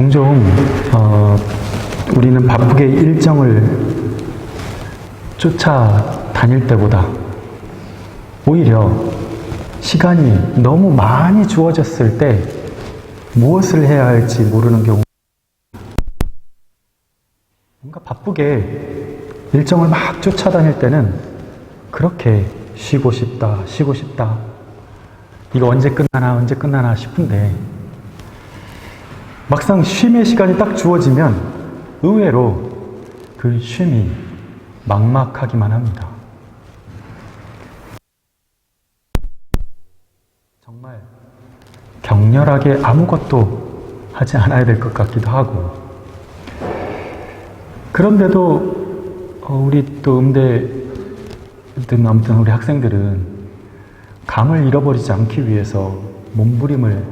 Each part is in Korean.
종종 우리는 바쁘게 일정을 쫓아다닐 때보다 오히려 시간이 너무 많이 주어졌을 때 무엇을 해야 할지 모르는 경우, 뭔가 바쁘게 일정을 막 쫓아다닐 때는 그렇게 쉬고 싶다, 이거 언제 끝나나 싶은데, 막상 쉼의 시간이 딱 주어지면 의외로 그 쉼이 막막하기만 합니다. 정말 격렬하게 아무것도 하지 않아야 될 것 같기도 하고, 그런데도 우리 또 음대든 아무튼 우리 학생들은 감을 잃어버리지 않기 위해서 몸부림을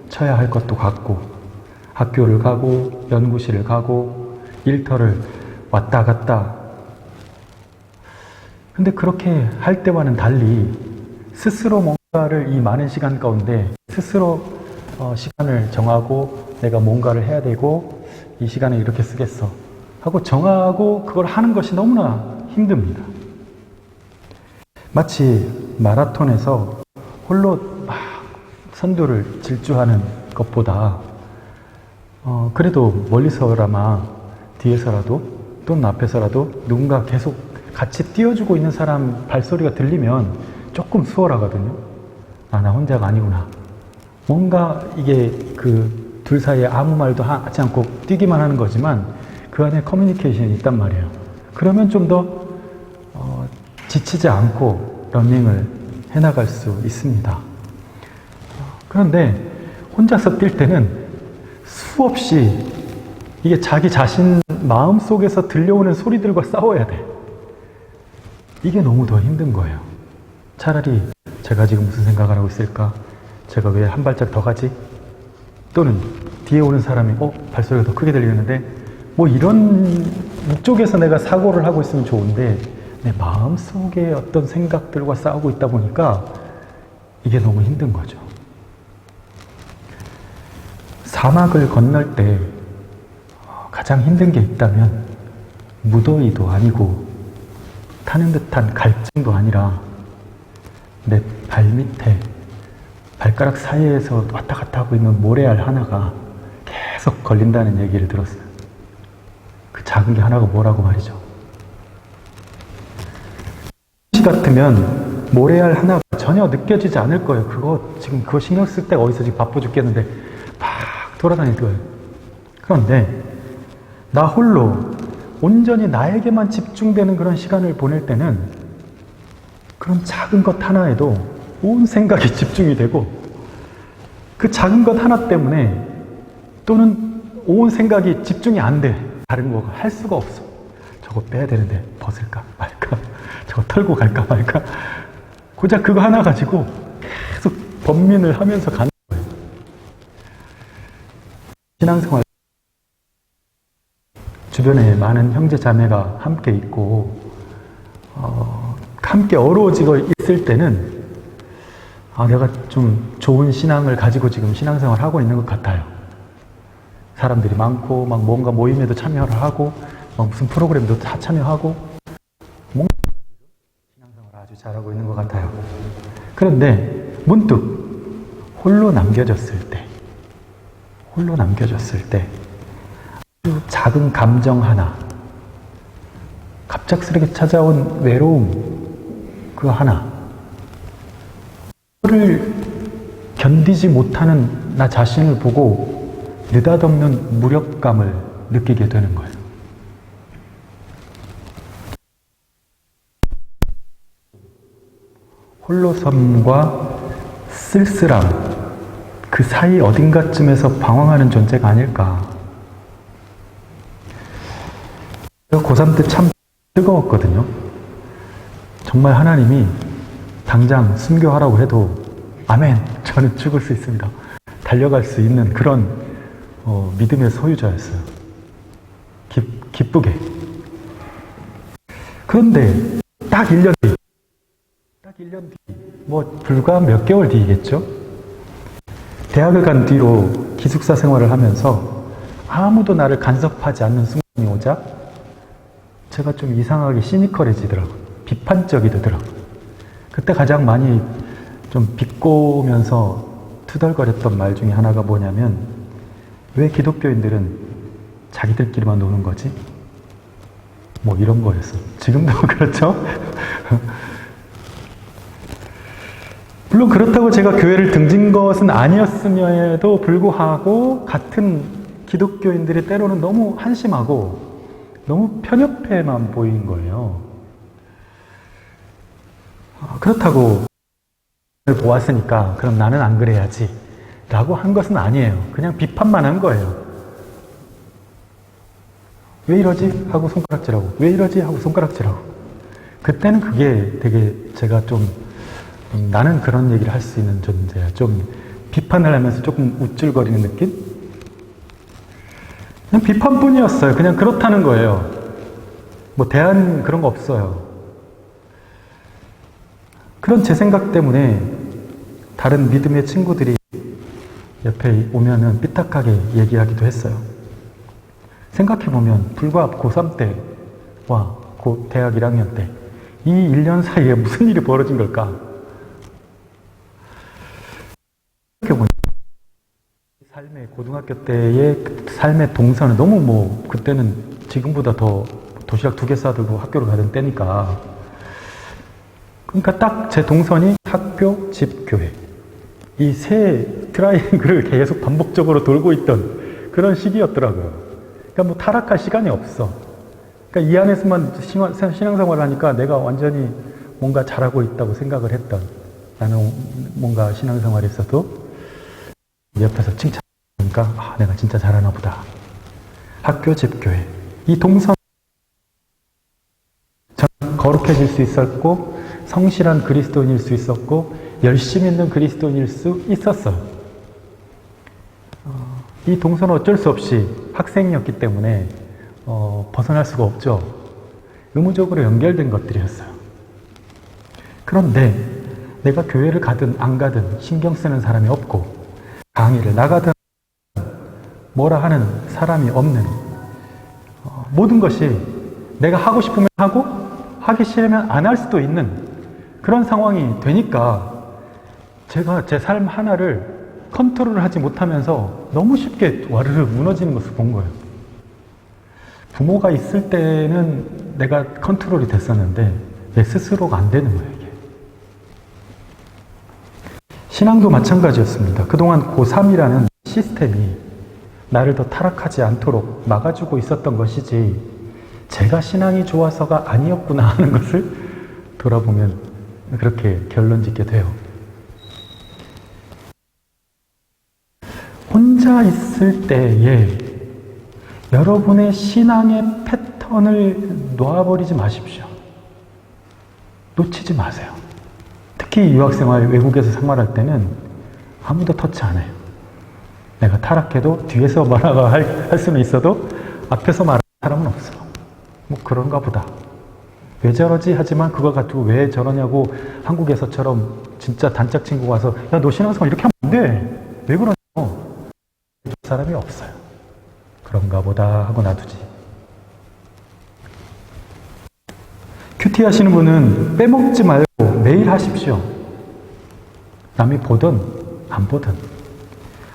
쳐야 할 것도 같고, 학교를 가고 연구실을 가고 일터를 왔다 갔다. 근데 그렇게 할 때와는 달리 스스로 뭔가를 이 많은 시간 가운데 스스로 시간을 정하고 내가 뭔가를 해야 되고 이 시간을 이렇게 쓰겠어 하고 정하고 그걸 하는 것이 너무나 힘듭니다. 마치 마라톤에서 홀로 막 선두를 질주하는 것보다 그래도 멀리서라마 뒤에서라도 또는 앞에서라도 누군가 계속 같이 뛰어주고 있는 사람 발소리가 들리면 조금 수월하거든요. 아, 나 혼자가 아니구나. 뭔가 이게 그 둘 사이에 아무 말도 하지 않고 뛰기만 하는 거지만 그 안에 커뮤니케이션이 있단 말이에요. 그러면 좀 더 지치지 않고 러닝을 해나갈 수 있습니다. 그런데 혼자서 뛸 때는 수없이 이게 자기 자신 마음속에서 들려오는 소리들과 싸워야 돼. 이게 너무 더 힘든 거예요. 차라리 제가 지금 무슨 생각을 하고 있을까? 제가 왜 한 발짝 더 가지? 또는 뒤에 오는 사람이 발소리가 더 크게 들리는데 뭐 이런 이쪽에서 내가 사고를 하고 있으면 좋은데 내 마음속에 어떤 생각들과 싸우고 있다 보니까 이게 너무 힘든 거죠. 사막을 건널 때 가장 힘든 게 있다면 무더위도 아니고 타는 듯한 갈증도 아니라 내 발밑에 발가락 사이에서 왔다 갔다 하고 있는 모래알 하나가 계속 걸린다는 얘기를 들었어요. 그 작은 게 하나가 뭐라고 말이죠. 같으면 모래알 하나가 전혀 느껴지지 않을 거예요. 그거 신경 쓸 때가 어디서 지금 바빠 죽겠는데 막 돌아다닐 거예요. 그런데 나 홀로 온전히 나에게만 집중되는 그런 시간을 보낼 때는 그런 작은 것 하나에도 온 생각이 집중이 되고 그 작은 것 하나 때문에 또는 온 생각이 집중이 안 돼. 다른 거 할 수가 없어. 저거 빼야 되는데 벗을까 말까, 저거 털고 갈까 말까, 고작 그거 하나 가지고 계속 번민을 하면서 가는 거예요. 신앙생활 주변에 많은 형제 자매가 함께 있고 함께 어우러지고 있을 때는 내가 좀 좋은 신앙을 가지고 지금 신앙생활을 하고 있는 것 같아요. 사람들이 많고 막 뭔가 모임에도 참여를 하고 막 무슨 프로그램도 다 참여하고 뭔가 신앙생활을 아주 잘하고 있는 것 같아요. 그런데 문득 홀로 남겨졌을 때 아주 작은 감정 하나, 갑작스럽게 찾아온 외로움 그 하나, 그거를 견디지 못하는 나 자신을 보고 느닷없는 무력감을 느끼게 되는 거예요. 홀로섬과 쓸쓸함, 그 사이 어딘가쯤에서 방황하는 존재가 아닐까. 고3 때 참 뜨거웠거든요. 정말 하나님이 당장 순교하라고 해도 아멘, 저는 죽을 수 있습니다. 달려갈 수 있는 그런 믿음의 소유자였어요. 기쁘게. 그런데 딱 1년 뒤, 뭐 불과 몇 개월 뒤이겠죠? 대학을 간 뒤로 기숙사 생활을 하면서 아무도 나를 간섭하지 않는 순간이 오자 제가 좀 이상하게 시니컬해지더라고요. 비판적이 되더라고요. 그때 가장 많이 좀 비꼬면서 투덜거렸던 말 중에 하나가 뭐냐면, 왜 기독교인들은 자기들끼리만 노는 거지? 뭐 이런 거였어. 지금도 그렇죠? 물론 그렇다고 제가 교회를 등진 것은 아니었음에도 불구하고 같은 기독교인들이 때로는 너무 한심하고 너무 편협해만 보인 거예요. 그렇다고 보았으니까 그럼 나는 안 그래야지 라고 한 것은 아니에요. 그냥 비판만 한 거예요. 왜 이러지? 하고 손가락질하고, 왜 이러지? 하고 손가락질하고. 그때는 그게 되게 제가 좀 나는 그런 얘기를 할 수 있는 존재야. 좀 비판을 하면서 조금 우쭐거리는 느낌? 그냥 비판뿐이었어요. 그냥 그렇다는 거예요. 뭐 대안 그런 거 없어요. 그런 제 생각 때문에 다른 믿음의 친구들이 옆에 오면은 삐딱하게 얘기하기도 했어요. 생각해보면 불과 고3 때와 대학 1학년 때 이 1년 사이에 무슨 일이 벌어진 걸까? 생각해보면 삶의 고등학교 때의 삶의 동선은 너무 그때는 지금보다 더 도시락 2개 싸들고 학교를 가던 때니까, 그러니까 딱 제 동선이 학교, 집, 교회 이 세 트라이앵글을 계속 반복적으로 돌고 있던 그런 시기였더라고요. 그러니까 뭐 타락할 시간이 없어. 그러니까 이 안에서만 신앙생활을 하니까 내가 완전히 뭔가 잘하고 있다고 생각을 했던, 나는 뭔가 신앙생활에 있어도 옆에서 칭찬하니까 내가 진짜 잘하나 보다. 학교, 집, 교회 이 동선 거룩해질 수 있었고 성실한 그리스도인일 수 있었고 열심히 있는 그리스도인일 수 있었어요. 이 동선은 어쩔 수 없이 학생이었기 때문에 벗어날 수가 없죠. 의무적으로 연결된 것들이었어요. 그런데 내가 교회를 가든 안 가든 신경 쓰는 사람이 없고 강의를 나가든 뭐라 하는 사람이 없는, 모든 것이 내가 하고 싶으면 하고 하기 싫으면 안 할 수도 있는 그런 상황이 되니까 제가 제 삶 하나를 컨트롤을 하지 못하면서 너무 쉽게 와르르 무너지는 것을 본 거예요. 부모가 있을 때는 내가 컨트롤이 됐었는데 내 스스로가 안 되는 거예요, 이게. 신앙도 마찬가지였습니다. 그동안 고3이라는 시스템이 나를 더 타락하지 않도록 막아주고 있었던 것이지 제가 신앙이 좋아서가 아니었구나 하는 것을 돌아보면 그렇게 결론 짓게 돼요. 혼자 있을 때에 여러분의 신앙의 패턴을 놓아버리지 마십시오. 놓치지 마세요. 특히 유학생활, 외국에서 생활할 때는 아무도 터치 안 해요. 내가 타락해도 뒤에서 뭐라고 할 수는 있어도 앞에서 말하는 사람은 없어. 뭐 그런가 보다. 왜 저러지? 하지만 그거 가지고 왜 저러냐고 한국에서처럼 진짜 단짝 친구가 와서 야, 너 신앙생활 이렇게 하면 안 돼. 왜 그러냐? 사람이 없어요. 그런가 보다 하고 놔두지. 큐티 하시는 분은 빼먹지 말고 매일 하십시오. 남이 보든 안 보든.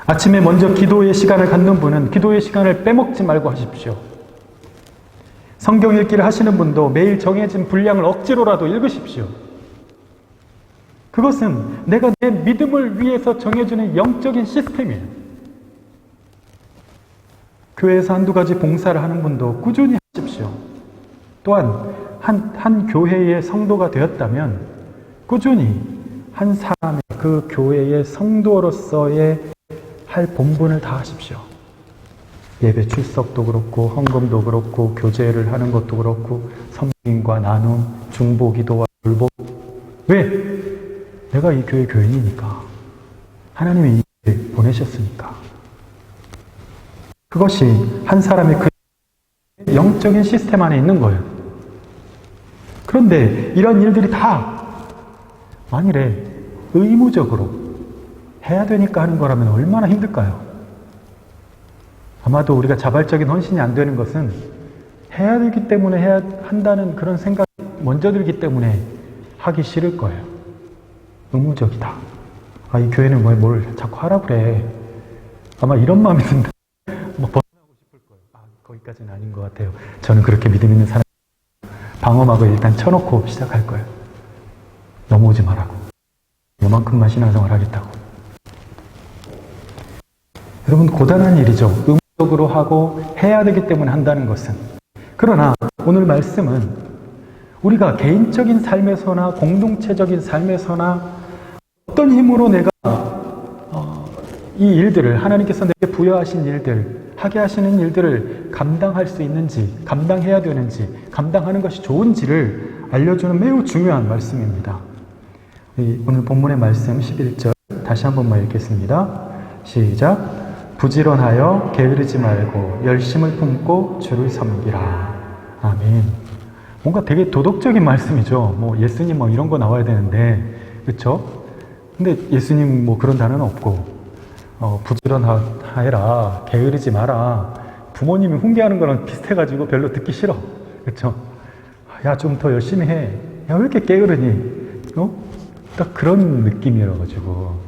아침에 먼저 기도의 시간을 갖는 분은 기도의 시간을 빼먹지 말고 하십시오. 성경 읽기를 하시는 분도 매일 정해진 분량을 억지로라도 읽으십시오. 그것은 내가 내 믿음을 위해서 정해주는 영적인 시스템이에요. 교회에서 한두 가지 봉사를 하는 분도 꾸준히 하십시오. 또한 한 교회의 성도가 되었다면 꾸준히 한 사람의 그 교회의 성도로서의 할 본분을 다 하십시오. 예배 출석도 그렇고 헌금도 그렇고 교제를 하는 것도 그렇고 섬김과 나눔, 중보기도와 돌보. 왜? 내가 이 교회 교인이니까. 하나님이 이 교회에 보내셨으니까. 그것이 한 사람의 그 영적인 시스템 안에 있는 거예요. 그런데 이런 일들이 다 만일에 의무적으로 해야 되니까 하는 거라면 얼마나 힘들까요? 아마도 우리가 자발적인 헌신이 안 되는 것은 해야 되기 때문에 해야 한다는 그런 생각이 먼저 들기 때문에 하기 싫을 거예요. 의무적이다. 아, 이 교회는 뭘 자꾸 하라 그래. 아마 이런 마음이 든다. 벗어나고 싶을 거예요. 아, 거기까지는 아닌 것 같아요. 저는 그렇게 믿음 있는 사람. 방어막을 일단 쳐놓고 시작할 거예요. 넘어오지 말라고. 요만큼만 신앙생활 하겠다고. 여러분, 고단한 일이죠. 의무적으로 하고 해야 되기 때문에 한다는 것은. 그러나 오늘 말씀은 우리가 개인적인 삶에서나 공동체적인 삶에서나 어떤 힘으로 내가 이 일들을, 하나님께서 내게 부여하신 일들, 하게 하시는 일들을 감당할 수 있는지, 감당해야 되는지, 감당하는 것이 좋은지를 알려주는 매우 중요한 말씀입니다. 오늘 본문의 말씀 11절 다시 한 번만 읽겠습니다. 시작. 부지런하여 게으르지 말고 열심을 품고 주를 섬기라. 아멘. 뭔가 되게 도덕적인 말씀이죠. 예수님 이런 거 나와야 되는데, 그렇죠? 근데 예수님 그런 단어는 없고, 부지런하여라, 게으르지 마라. 부모님이 훈계하는 거랑 비슷해가지고 별로 듣기 싫어. 그렇죠? 야, 좀 더 열심히 해. 야, 왜 이렇게 게으르니? 딱 그런 느낌이라가지고.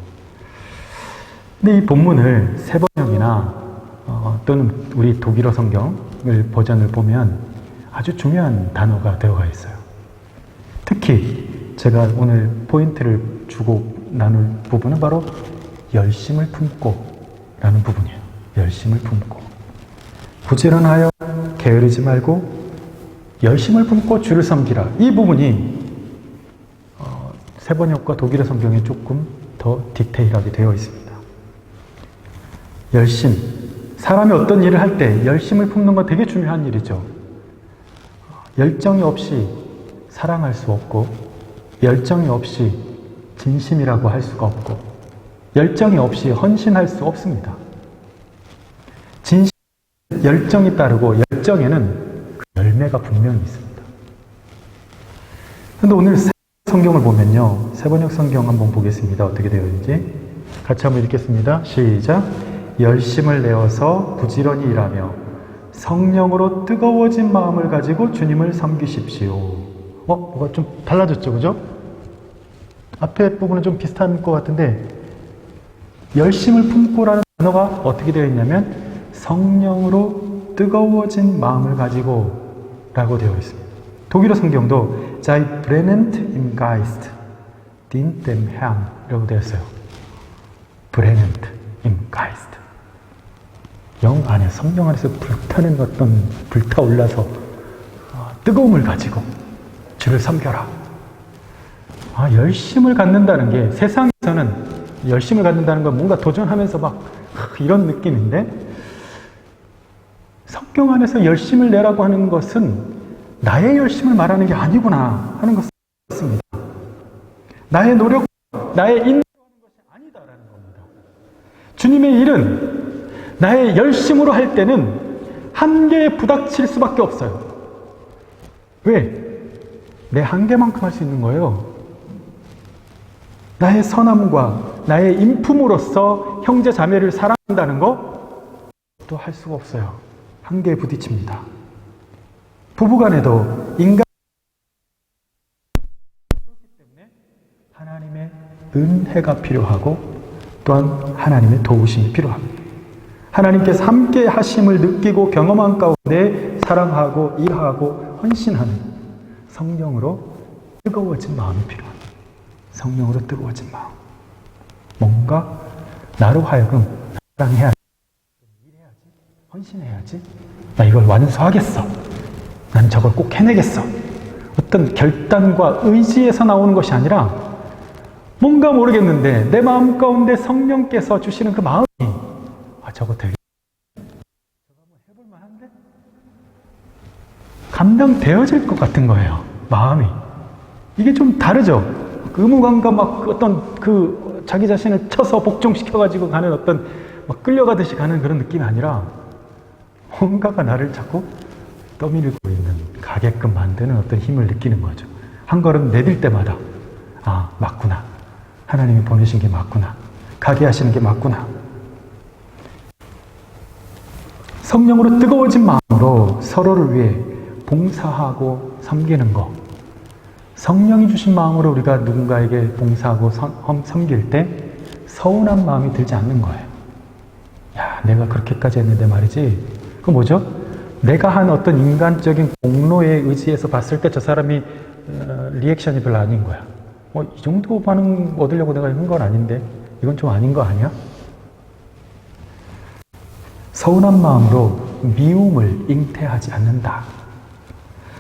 근데 이 본문을 세번역이나 또는 우리 독일어 성경을 버전을 보면 아주 중요한 단어가 되어가 있어요. 특히 제가 오늘 포인트를 주고 나눌 부분은 바로 열심을 품고 라는 부분이에요. 열심을 품고. 부지런하여 게으르지 말고 열심을 품고 주를 섬기라. 이 부분이 세번역과 독일어 성경에 조금 더 디테일하게 되어 있습니다. 열심. 사람이 어떤 일을 할 때 열심을 품는 건 되게 중요한 일이죠. 열정이 없이 사랑할 수 없고, 열정이 없이 진심이라고 할 수가 없고, 열정이 없이 헌신할 수 없습니다. 진심, 열정이 따르고 열정에는 그 열매가 분명히 있습니다. 그런데 오늘 성경을 보면요, 세번역 성경 한번 보겠습니다. 어떻게 되어 있는지 같이 한번 읽겠습니다. 시작. 열심을 내어서 부지런히 일하며 성령으로 뜨거워진 마음을 가지고 주님을 섬기십시오. 뭐가 좀 달라졌죠, 그죠? 앞에 부분은 좀 비슷한 것 같은데, 열심을 품고라는 단어가 어떻게 되어 있냐면 성령으로 뜨거워진 마음을 가지고 라고 되어 있습니다. 독일어 성경도 Sei brennend im Geist, dient dem Herrn 라고 되어 있어요. brennend im Geist. 영 안에, 성령 안에서 불타는 어떤, 불타올라서 뜨거움을 가지고 주를 섬겨라. 열심을 갖는다는 게, 세상에서는 열심을 갖는다는 건 뭔가 도전하면서 이런 느낌인데, 성경 안에서 열심을 내라고 하는 것은 나의 열심을 말하는 게 아니구나 하는 것을 알았습니다. 나의 노력, 나의 인내하는 것이 아니다라는 겁니다. 주님의 일은 나의 열심으로 할 때는 한계에 부닥칠 수밖에 없어요. 왜? 내 한계만큼 할 수 있는 거예요. 나의 선함과 나의 인품으로써 형제 자매를 사랑한다는 것도 할 수가 없어요. 한계에 부딪힙니다. 부부간에도 인간 그렇기 때문에 하나님의 은혜가 필요하고 또한 하나님의 도우심이 필요합니다. 하나님께서 함께 하심을 느끼고 경험한 가운데 사랑하고 일하고 헌신하는 성령으로 뜨거워진 마음이 필요합니다. 성령으로 뜨거워진 마음. 뭔가 나로 하여금 사랑해야지, 일해야지, 헌신해야지, 나 이걸 완수하겠어, 난 저걸 꼭 해내겠어. 어떤 결단과 의지에서 나오는 것이 아니라 뭔가 모르겠는데 내 마음 가운데 성령께서 주시는 그 마음이 저거 되게 저거 한번 해볼 만한데? 감당되어질 것 같은 거예요. 마음이. 이게 좀 다르죠? 의무감과 어떤 자기 자신을 쳐서 복종시켜가지고 가는 어떤 끌려가듯이 가는 그런 느낌이 아니라 뭔가가 나를 자꾸 떠밀고 있는, 가게끔 만드는 어떤 힘을 느끼는 거죠. 한 걸음 내딜 때마다 맞구나. 하나님이 보내신 게 맞구나. 가게 하시는 게 맞구나. 성령으로 뜨거워진 마음으로 서로를 위해 봉사하고 섬기는 것. 성령이 주신 마음으로 우리가 누군가에게 봉사하고 섬길 때 서운한 마음이 들지 않는 거예요. 야, 내가 그렇게까지 했는데 말이지. 그거 뭐죠? 내가 한 어떤 인간적인 공로에 의지해서 봤을 때 저 사람이 리액션이 별로 아닌 거야. 이 정도 반응 얻으려고 내가 한 건 아닌데 이건 좀 아닌 거 아니야? 서운한 마음으로 미움을 잉태하지 않는다.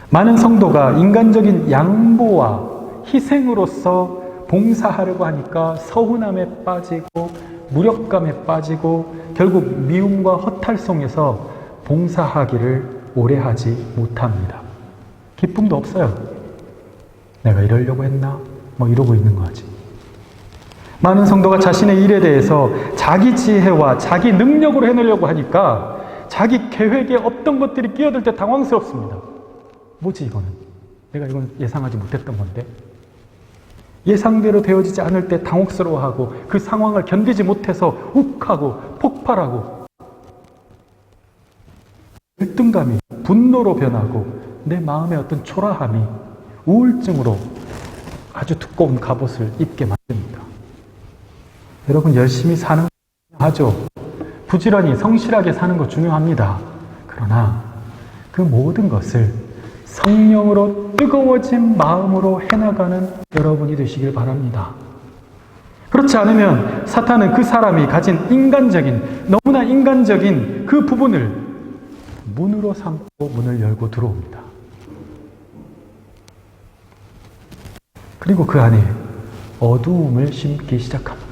많은 성도가 인간적인 양보와 희생으로서 봉사하려고 하니까 서운함에 빠지고 무력감에 빠지고 결국 미움과 허탈 속에서 봉사하기를 오래 하지 못합니다. 기쁨도 없어요. 내가 이러려고 했나? 이러고 있는 거지. 많은 성도가 자신의 일에 대해서 자기 지혜와 자기 능력으로 해내려고 하니까 자기 계획에 어떤 것들이 끼어들 때 당황스럽습니다. 뭐지 이거는? 내가 이건 예상하지 못했던 건데. 예상대로 되어지지 않을 때 당혹스러워하고 그 상황을 견디지 못해서 욱하고 폭발하고 열등감이 분노로 변하고 내 마음의 어떤 초라함이 우울증으로 아주 두꺼운 갑옷을 입게 만듭니다. 여러분 열심히 사는 거 중요하죠. 부지런히 성실하게 사는 거 중요합니다. 그러나 그 모든 것을 성령으로 뜨거워진 마음으로 해나가는 여러분이 되시길 바랍니다. 그렇지 않으면 사탄은 그 사람이 가진 너무나 인간적인 그 부분을 문으로 삼고 문을 열고 들어옵니다. 그리고 그 안에 어두움을 심기 시작합니다.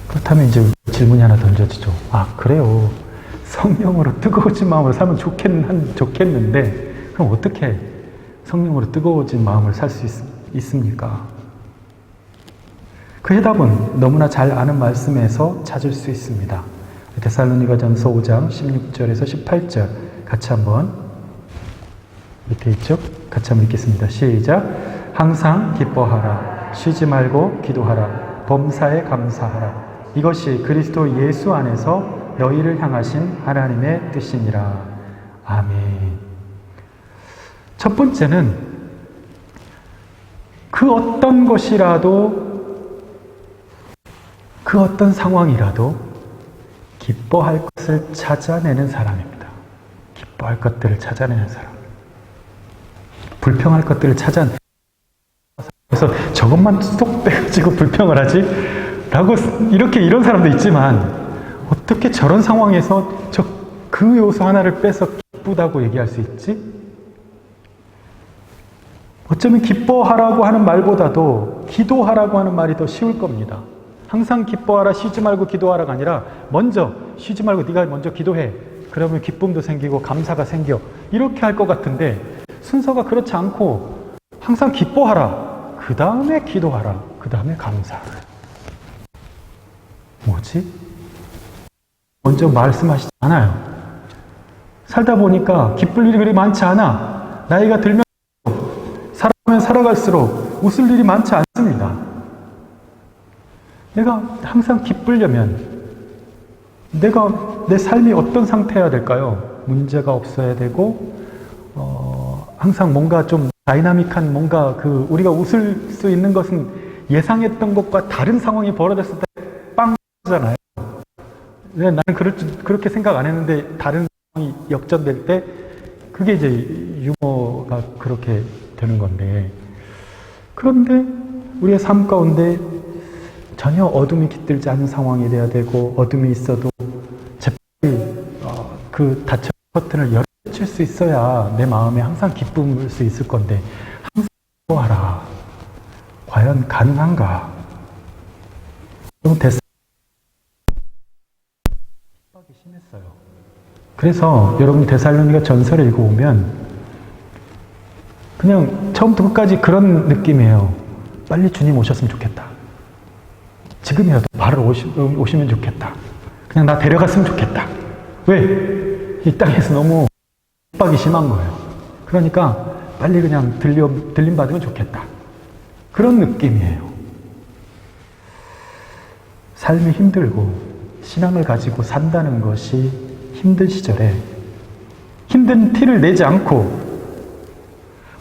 그렇다면 이제 질문이 하나 던져지죠. 그래요. 성령으로 뜨거워진 마음으로 살면 좋겠는데 그럼 어떻게 성령으로 뜨거워진 마음을 살 수 있습니까? 그 해답은 너무나 잘 아는 말씀에서 찾을 수 있습니다. 데살로니가전서 5장 16절에서 18절 같이 한번 밑에 있죠? 같이 한번 읽겠습니다. 시작. 항상 기뻐하라. 쉬지 말고 기도하라. 범사에 감사하라. 이것이 그리스도 예수 안에서 너희를 향하신 하나님의 뜻이니라. 아멘. 첫 번째는 그 어떤 것이라도 그 어떤 상황이라도 기뻐할 것을 찾아내는 사람입니다. 기뻐할 것들을 찾아내는 사람. 불평할 것들을 그래서 저것만 쏙 빼가지고 불평을 하지? 라고 이런 사람도 있지만 어떻게 저런 상황에서 그 요소 하나를 빼서 기쁘다고 얘기할 수 있지? 어쩌면 기뻐하라고 하는 말보다도 기도하라고 하는 말이 더 쉬울 겁니다. 항상 기뻐하라, 쉬지 말고 기도하라가 아니라 먼저 쉬지 말고 네가 먼저 기도해. 그러면 기쁨도 생기고 감사가 생겨. 이렇게 할 것 같은데 순서가 그렇지 않고 항상 기뻐하라. 그 다음에 기도하라. 그 다음에 감사하라. 뭐지? 먼저 말씀하시지 않아요. 살다 보니까 기쁠 일이 그리 많지 않아. 나이가 들면 살아가면 살아갈수록 웃을 일이 많지 않습니다. 내가 항상 기쁘려면 내 삶이 어떤 상태여야 될까요? 문제가 없어야 되고 항상 뭔가 좀 다이나믹한 뭔가 우리가 웃을 수 있는 것은 예상했던 것과 다른 상황이 벌어졌을 때 빵 하잖아요. 나는 그렇게 생각 안 했는데 다른 상황이 역전될 때 그게 이제 유머가 그렇게 되는 건데, 그런데 우리의 삶 가운데 전혀 어둠이 깃들지 않은 상황이 돼야 되고 어둠이 있어도 재빨리 그 닫힌 커튼을 열어칠 수 있어야 내 마음에 항상 기쁨을 수 있을 건데 항상 기뻐하라. 과연 가능한가? 너무 핍박이 심했어요. 그래서 여러분 데살로니가 전서를 읽어보면 그냥 처음부터 끝까지 그런 느낌이에요. 빨리 주님 오셨으면 좋겠다. 지금이라도 바로 오시면 좋겠다. 그냥 나 데려갔으면 좋겠다. 왜? 이 땅에서 너무 핍박이 심한 거예요. 그러니까 빨리 그냥 들림 받으면 좋겠다. 그런 느낌이에요. 삶이 힘들고 신앙을 가지고 산다는 것이 힘든 시절에 힘든 티를 내지 않고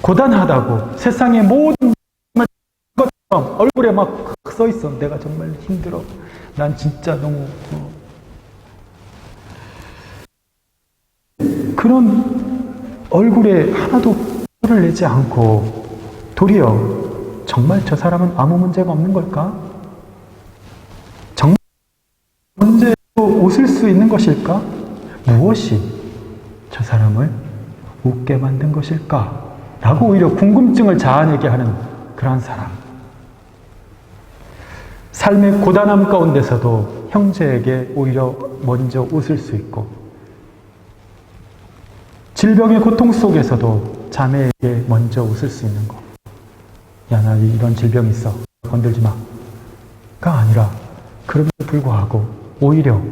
고단하다고 세상의 모든 것처럼 얼굴에 막 써 있어. 내가 정말 힘들어. 난 진짜 너무 그런 얼굴에 하나도 티를 내지 않고 도리어 정말 저 사람은 아무 문제가 없는 걸까? 정말 문제로 웃을 수 있는 것일까? 무엇이 저 사람을 웃게 만든 것일까? 라고 오히려 궁금증을 자아내게 하는 그러한 사람. 삶의 고단함 가운데서도 형제에게 오히려 먼저 웃을 수 있고, 질병의 고통 속에서도 자매에게 먼저 웃을 수 있는 것. 야, 나 이런 질병이 있어. 건들지 마. 가 아니라, 그럼에도 불구하고, 오히려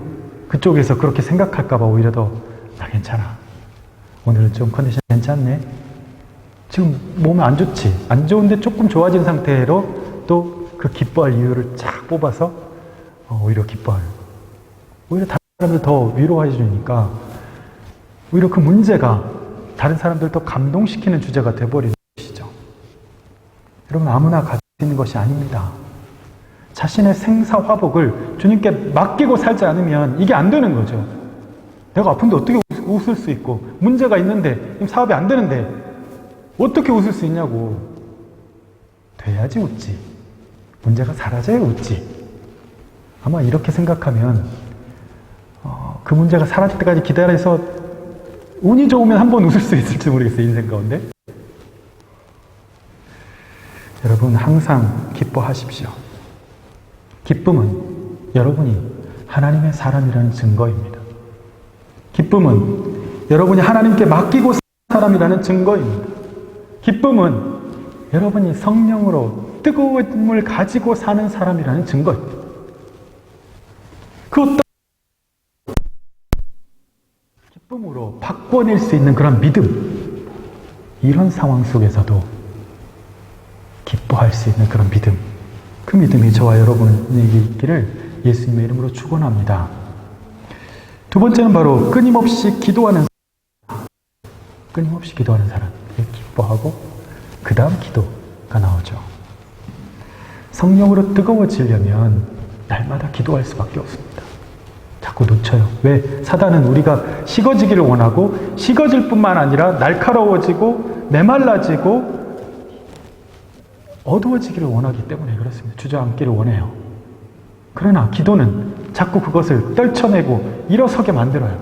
그쪽에서 그렇게 생각할까봐 오히려 더, 나 괜찮아. 오늘은 좀 컨디션 괜찮네. 지금 몸이 안 좋지. 안 좋은데 조금 좋아진 상태로 또 그 기뻐할 이유를 쫙 뽑아서 오히려 기뻐할. 오히려 다른 사람들 더 위로해 주니까 오히려 그 문제가 다른 사람들 더 감동시키는 주제가 돼버리는 것이죠. 여러분, 아무나 가질 수 있는 것이 아닙니다. 자신의 생사화복을 주님께 맡기고 살지 않으면 이게 안 되는 거죠. 내가 아픈데 어떻게 웃을 수 있고, 문제가 있는데 사업이 안 되는데 어떻게 웃을 수 있냐고. 돼야지 웃지. 문제가 사라져야 웃지. 아마 이렇게 생각하면 그 문제가 사라질 때까지 기다려서 운이 좋으면 한번 웃을 수 있을지 모르겠어요. 인생 가운데. 여러분, 항상 기뻐하십시오. 기쁨은 여러분이 하나님의 사람이라는 증거입니다. 기쁨은 여러분이 하나님께 맡기고 사는 사람이라는 증거입니다. 기쁨은 여러분이 성령으로 뜨거움을 가지고 사는 사람이라는 증거입니다. 그 어떤 기쁨으로 바꿔낼 수 있는 그런 믿음, 이런 상황 속에서도 기뻐할 수 있는 그런 믿음, 그 믿음이 저와 여러분에게 있기를 예수님의 이름으로 축원합니다. 두 번째는 바로 끊임없이 기도하는 사람. 끊임없이 기도하는 사람. 기뻐하고 그 다음 기도가 나오죠. 성령으로 뜨거워지려면 날마다 기도할 수밖에 없습니다. 자꾸 놓쳐요. 왜? 사단은 우리가 식어지기를 원하고, 식어질 뿐만 아니라 날카로워지고 메말라지고 어두워지기를 원하기 때문에 그렇습니다. 주저앉기를 원해요. 그러나 기도는 자꾸 그것을 떨쳐내고 일어서게 만들어요.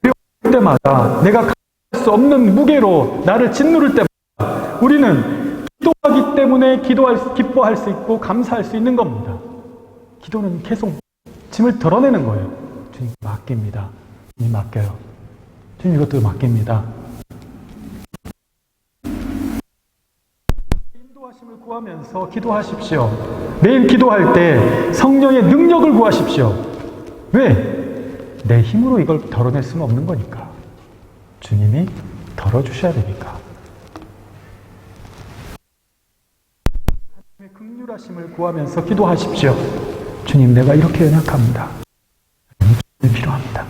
이럴 때마다 내가 감당할 수 없는 무게로 나를 짓누를 때마다 우리는 기도하기 때문에 기뻐할 수 있고 감사할 수 있는 겁니다. 기도는 계속 짐을 덜어내는 거예요. 주님 맡깁니다. 주님 맡겨요. 주님 이것도 맡깁니다. 인도하심을 구하면서 기도하십시오. 매일 기도할 때 성령의 능력을 구하십시오. 왜? 내 힘으로 이걸 덜어낼 수는 없는 거니까. 주님이 덜어주셔야 되니까. 하나님의 긍휼하심을 구하면서 기도하십시오. 주님, 내가 이렇게 연약합니다. 주님 필요합니다.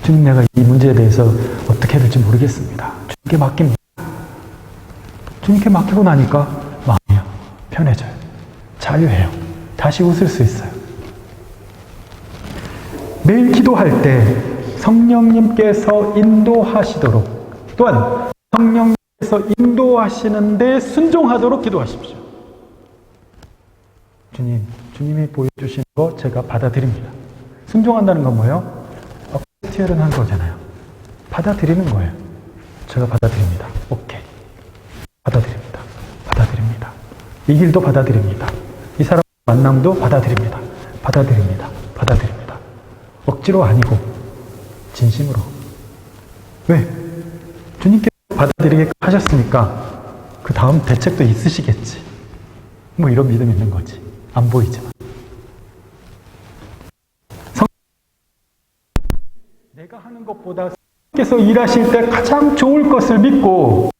주님, 내가 이 문제에 대해서 어떻게 해야 될지 모르겠습니다. 주님께 맡깁니다. 주님께 맡기고 나니까 마음이 편해져요. 자유해요. 다시 웃을 수 있어요. 매일 기도할 때 성령님께서 인도하시도록, 또한 성령님께서 인도하시는데 순종하도록 기도하십시오. 주님이 보여주신 거 제가 받아들입니다. 순종한다는 건 뭐예요? 어크티얼은 한 거잖아요. 받아들이는 거예요. 제가 받아들입니다. 오케이. 받아들입니다. 받아들입니다. 이 길도 받아들입니다. 이 사람 만남도 받아들입니다. 받아들입니다. 받아들입니다. 억지로 아니고 진심으로. 왜? 주님께서 받아들이게 하셨으니까 그 다음 대책도 있으시겠지. 뭐 이런 믿음이 있는 거지. 안 보이지만. 내가 하는 것보다 성령께서 일하실 때 가장 좋을 것을 믿고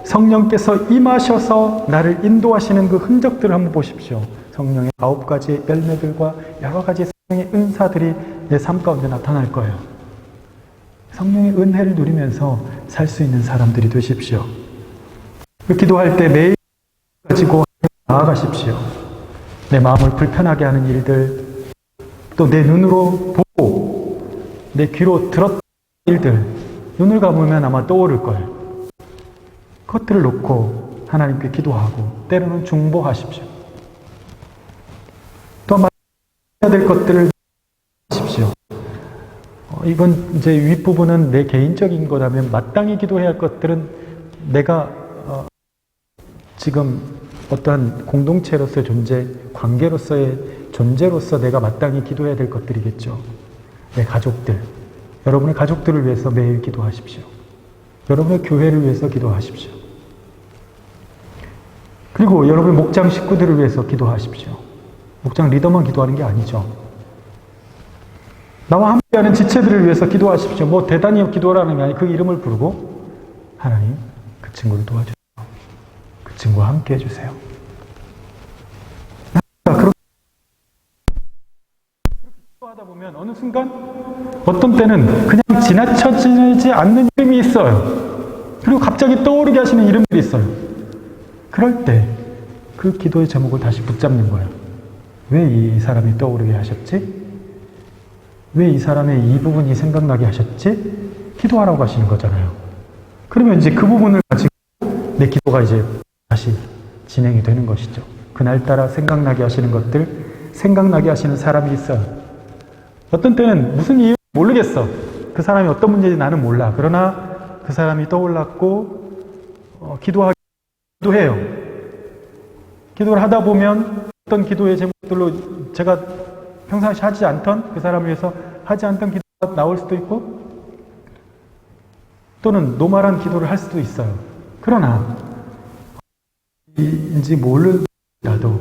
성령께서 임하셔서 나를 인도하시는 그 흔적들을 한번 보십시오. 성령의 9가지의 열매들과 여러 가지 성령의 은사들이 내 삶 가운데 나타날 거예요. 성령의 은혜를 누리면서 살 수 있는 사람들이 되십시오. 기도할 때 매일 가지고 나아가십시오. 내 마음을 불편하게 하는 일들, 또 내 눈으로 보고 내 귀로 들었던 일들, 눈을 감으면 아마 떠오를 거예요. 그것들을 놓고 하나님께 기도하고 때로는 중보하십시오. 또 해야 될 것들을 하십시오. 이건 이제 윗부분은 내 개인적인 거라면 마땅히 기도해야 할 것들은 내가 지금 어떠한 공동체로서의 존재, 관계로서의 존재로서 내가 마땅히 기도해야 될 것들이겠죠. 내 가족들, 여러분의 가족들을 위해서 매일 기도하십시오. 여러분의 교회를 위해서 기도하십시오. 그리고 여러분의 목장 식구들을 위해서 기도하십시오. 목장 리더만 기도하는 게 아니죠. 나와 함께하는 지체들을 위해서 기도하십시오. 뭐 대단히 기도하라는 게 아니고 그 이름을 부르고 하나님, 그 친구를 도와주세요. 그 친구와 함께 해주세요. 그렇게 기도하다 보면 어느 순간 어떤 때는 그냥 지나쳐지지 않는 이름이 있어요. 그리고 갑자기 떠오르게 하시는 이름들이 있어요. 그럴 때 그 기도의 제목을 다시 붙잡는 거예요. 왜 이 사람이 떠오르게 하셨지? 왜 이 사람의 이 부분이 생각나게 하셨지? 기도하라고 하시는 거잖아요. 그러면 이제 그 부분을 가지고 내 기도가 이제 다시 진행이 되는 것이죠. 그날따라 생각나게 하시는 것들, 생각나게 하시는 사람이 있어요. 어떤 때는 무슨 이유 모르겠어. 그 사람이 어떤 문제인지 나는 몰라. 그러나 그 사람이 떠올랐고 기도해요. 기도를 하다 보면 어떤 기도의 제목들로 제가 평상시 하지 않던, 그 사람을 위해서 하지 않던 기도가 나올 수도 있고 또는 노말한 기도를 할 수도 있어요. 그러나 인지 모르더라도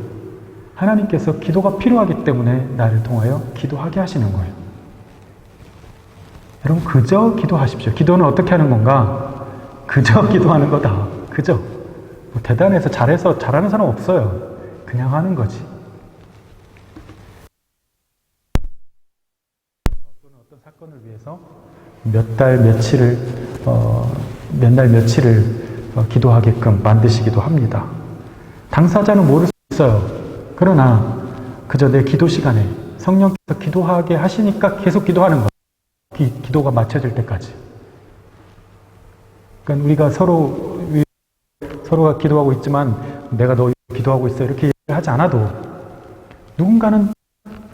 하나님께서 기도가 필요하기 때문에 나를 통하여 기도하게 하시는 거예요. 여러분, 그저 기도하십시오. 기도는 어떻게 하는 건가? 그저 기도하는 거다. 그저. 뭐 대단해서 잘해서 잘하는 사람 없어요. 그냥 하는 거지. 어떤 사건을 위해서 몇 날 며칠을 기도하게끔 만드시기도 합니다. 당사자는 모를 수 있어요. 그러나 그저 내 기도 시간에 성령께서 기도하게 하시니까 계속 기도하는 거예요. 기도가 맞춰질 때까지. 그러니까 우리가 서로가 기도하고 있지만 내가 너 기도하고 있어 이렇게 얘기를 하지 않아도 누군가는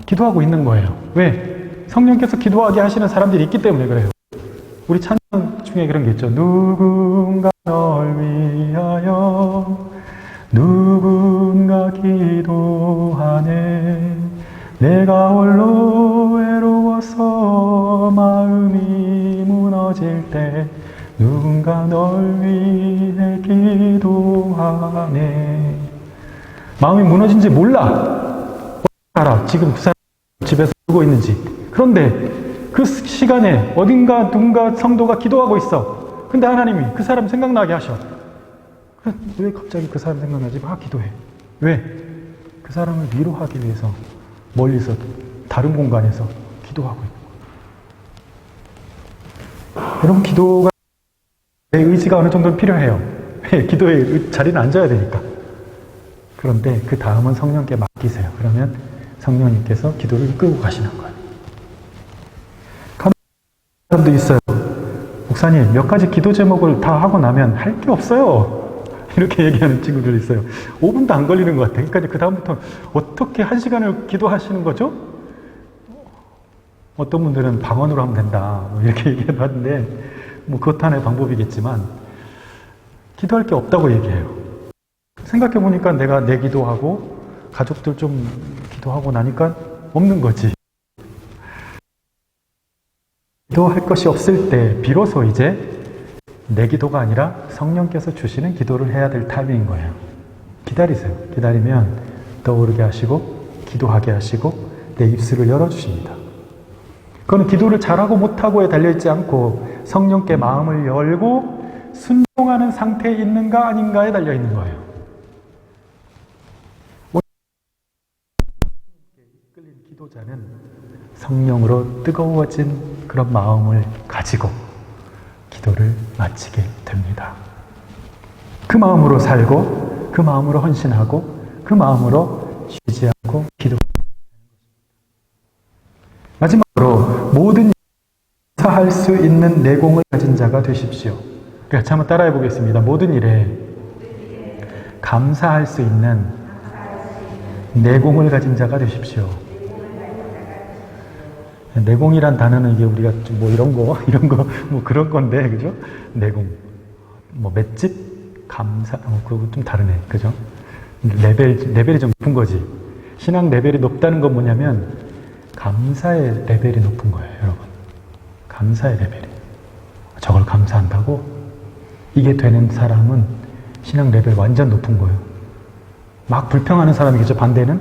기도하고 있는 거예요. 왜? 성령께서 기도하게 하시는 사람들이 있기 때문에 그래요. 우리 찬양 중에 그런 게 있죠. 누군가 널 위하여 누군가 기도하네. 내가 홀로 외로워서 마음이 무너질 때 누군가 널 위해 기도하네. 마음이 무너진지 몰라. 알아. 지금 그 사람 집에서 울고 있는지. 그런데 그 시간에 어딘가 누군가 성도가 기도하고 있어. 근데 하나님이 그 사람 생각나게 하셔. 왜 갑자기 그 사람 생각나지? 막 기도해. 왜? 그 사람을 위로하기 위해서 멀리서 다른 공간에서 기도하고 있는 거예요. 여러분, 기도가 내 의지가 어느 정도는 필요해요. 기도의 자리는 앉아야 되니까. 그런데 그 다음은 성령께 맡기세요. 그러면 성령님께서 기도를 이끌고 가시는 거예요. 사람도 있어요. 목사님, 몇 가지 기도 제목을 다 하고 나면 할 게 없어요. 이렇게 얘기하는 친구들이 있어요. 5분도 안 걸리는 것 같아요. 그러니까 그 다음부터 어떻게 1시간을 기도하시는 거죠? 어떤 분들은 방언으로 하면 된다. 뭐 이렇게 얘기하는데 뭐 그것도 하나의 방법이겠지만 기도할 게 없다고 얘기해요. 생각해보니까 내가 내 기도하고 가족들 좀 기도하고 나니까 없는 거지. 기도할 것이 없을 때 비로소 이제 내 기도가 아니라 성령께서 주시는 기도를 해야 될 타이밍인 거예요. 기다리세요. 기다리면 떠오르게 하시고 기도하게 하시고 내 입술을 열어주십니다. 그건 기도를 잘하고 못하고에 달려있지 않고 성령께 마음을 열고 순종하는 상태에 있는가 아닌가에 달려있는 거예요. 기도자는 성령으로 뜨거워진 그런 마음을 가지고 기도를 마치게 됩니다. 그 마음으로 살고, 그 마음으로 헌신하고, 그 마음으로 쉬지 않고 기도하는 것입니다. 마지막으로 모든 감사할 수 있는 내공을 가진 자가 되십시오. 같이 한번 따라해 보겠습니다. 모든 일에 감사할 수 있는 내공을 가진 자가 되십시오. 내공이란 단어는 이게 우리가 뭐 이런 거 뭐 그런 건데, 그죠? 내공. 뭐 맷집, 감사, 그거 좀 다르네, 그죠? 레벨이 좀 높은 거지. 신앙 레벨이 높다는 건 뭐냐면 감사의 레벨이 높은 거예요, 여러분. 감사의 레벨이. 저걸 감사한다고? 이게 되는 사람은 신앙 레벨 완전 높은 거예요. 막 불평하는 사람이겠죠. 반대는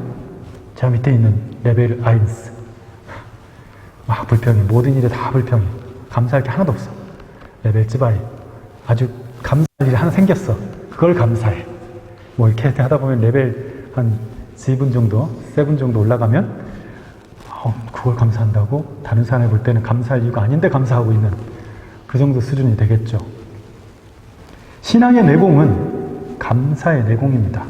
저 밑에 있는 레벨 1. 막 불평해. 모든 일에 다 불평해. 감사할 게 하나도 없어. 레벨 찌바리. 아주 감사할 일이 하나 생겼어. 그걸 감사해. 뭐 이렇게 하다 보면 레벨 한 7 정도 올라가면 그걸 감사한다고? 다른 사람이 볼 때는 감사할 이유가 아닌데 감사하고 있는 그 정도 수준이 되겠죠. 신앙의 내공은 감사의 내공입니다.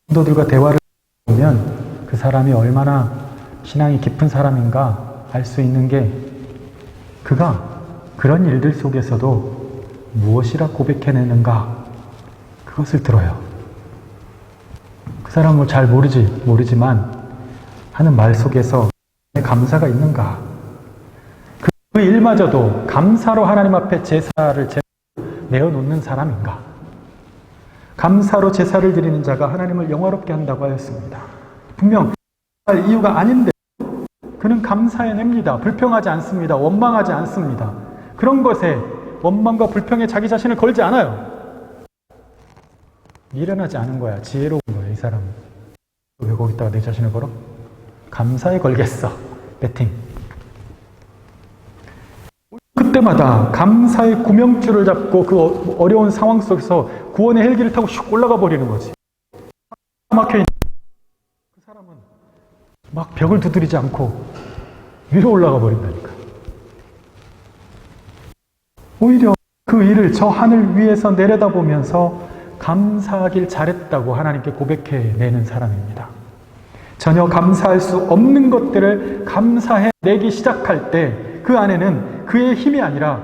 성도들과 대화를 보면 그 사람이 얼마나 신앙이 깊은 사람인가 알 수 있는 게 그가 그런 일들 속에서도 무엇이라 고백해내는가 그것을 들어요. 그 사람을 잘 모르지만 하는 말 속에서 감사가 있는가? 그 일마저도 감사로 하나님 앞에 제사를 내어놓는 사람인가? 감사로 제사를 드리는 자가 하나님을 영화롭게 한다고 하였습니다. 분명 할 이유가 아닌데 그는 감사해냅니다. 불평하지 않습니다. 원망하지 않습니다. 그런 것에 원망과 불평에 자기 자신을 걸지 않아요. 미련하지 않은 거야. 지혜로운 거야, 이 사람은. 왜 거기다가 내 자신을 걸어? 감사에 걸겠어. 배팅. 그때마다 감사의 구명줄을 잡고 그 어려운 상황 속에서 구원의 헬기를 타고 슉 올라가 버리는 거지. 막혀있는 그 사람은 막 벽을 두드리지 않고 위로 올라가 버린다니까. 오히려 그 일을 저 하늘 위에서 내려다보면서 감사하길 잘했다고 하나님께 고백해내는 사람입니다. 전혀 감사할 수 없는 것들을 감사해내기 시작할 때 그 안에는 그의 힘이 아니라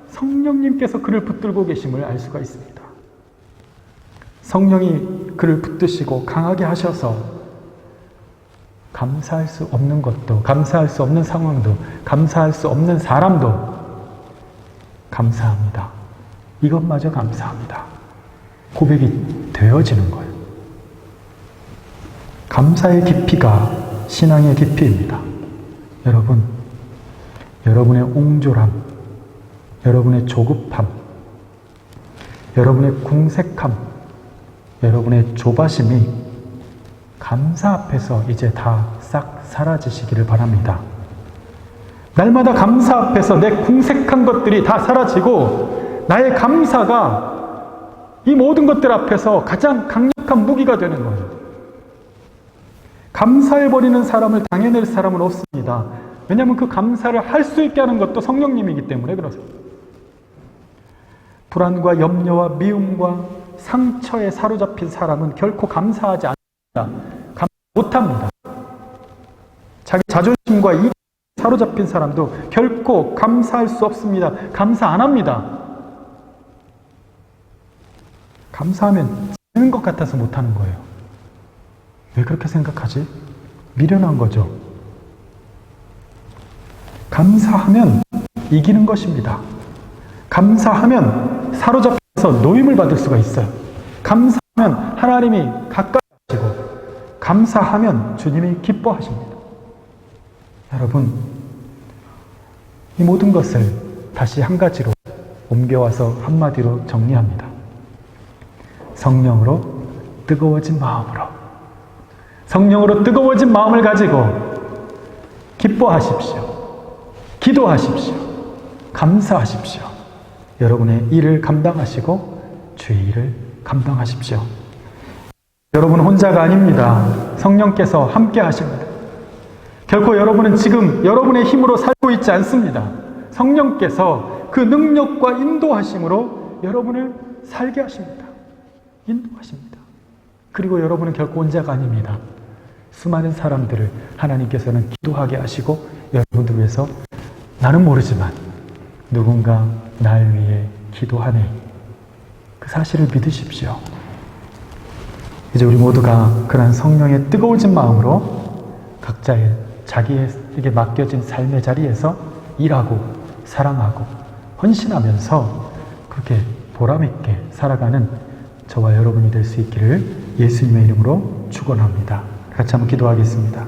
성령님께서 그를 붙들고 계심을 알 수가 있습니다. 성령이 그를 붙드시고 강하게 하셔서 감사할 수 없는 것도, 감사할 수 없는 상황도, 감사할 수 없는 사람도 감사합니다. 이것마저 감사합니다. 고백이 되어지는 거예요. 감사의 깊이가 신앙의 깊이입니다. 여러분, 여러분의 옹졸함, 여러분의 조급함, 여러분의 궁색함, 여러분의 조바심이 감사 앞에서 이제 다 싹 사라지시기를 바랍니다. 날마다 감사 앞에서 내 궁색한 것들이 다 사라지고 나의 감사가 이 모든 것들 앞에서 가장 강력한 무기가 되는 거예요. 감사해버리는 사람을 당해낼 사람은 없습니다. 왜냐하면 그 감사를 할 수 있게 하는 것도 성령님이기 때문에 그러세요. 불안과 염려와 미움과 상처에 사로잡힌 사람은 결코 감사하지 않습니다. 감사 못합니다. 자기 자존심과 이익에 사로잡힌 사람도 결코 감사할 수 없습니다. 감사 안 합니다. 감사하면 지는 것 같아서 못하는 거예요. 왜 그렇게 생각하지? 미련한 거죠. 감사하면 이기는 것입니다. 감사하면 사로잡혀서 노임을 받을 수가 있어요. 감사하면 하나님이 가까이 하시고, 감사하면 주님이 기뻐하십니다. 여러분, 이 모든 것을 다시 한 가지로 옮겨와서 한마디로 정리합니다. 성령으로 뜨거워진 마음으로, 성령으로 뜨거워진 마음을 가지고 기뻐하십시오. 기도하십시오. 감사하십시오. 여러분의 일을 감당하시고 주의 일을 감당하십시오. 여러분 혼자가 아닙니다. 성령께서 함께 하십니다. 결코 여러분은 지금 여러분의 힘으로 살고 있지 않습니다. 성령께서 그 능력과 인도하심으로 여러분을 살게 하십니다. 인도하십니다. 그리고 여러분은 결코 혼자가 아닙니다. 수많은 사람들을 하나님께서는 기도하게 하시고 여러분들 위해서 나는 모르지만 누군가 날 위해 기도하네. 그 사실을 믿으십시오. 이제 우리 모두가 그런 성령의 뜨거워진 마음으로 각자의 자기에게 맡겨진 삶의 자리에서 일하고 사랑하고 헌신하면서 그렇게 보람있게 살아가는 저와 여러분이 될 수 있기를 예수님의 이름으로 축원합니다. 같이 한번 기도하겠습니다.